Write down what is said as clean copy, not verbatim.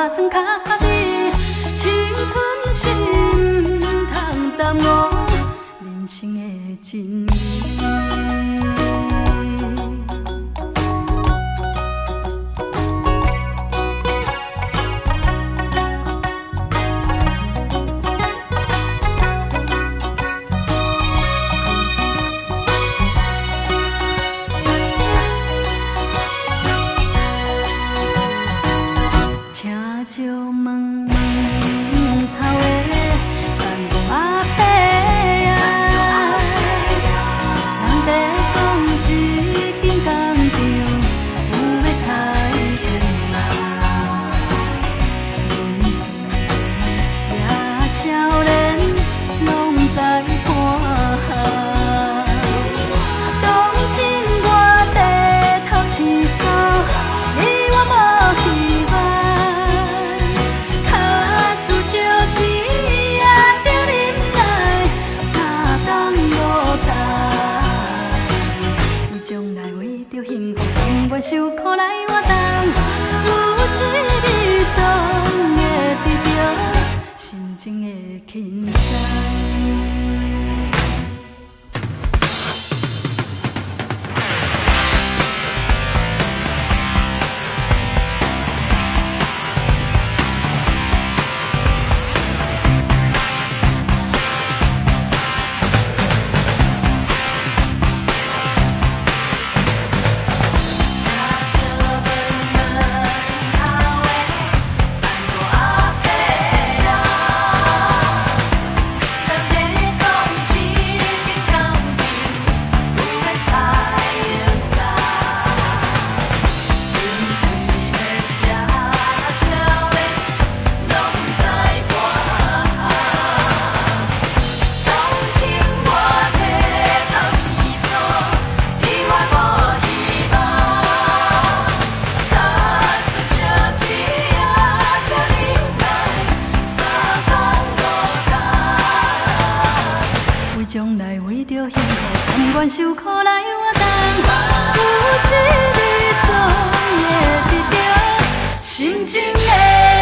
花酸较美，青春心通耽误人生的真味。请借问问头的干公阿伯啊，人在讲一间工厂有要裁员啊，阮虽然也少年，拢知看下。当今我低头青扫，你我无希望。甘愿受苦来活动，有一日总会得到心情的轻松。将来为着幸福，甘愿受苦来活动，有一日总会得到心情的。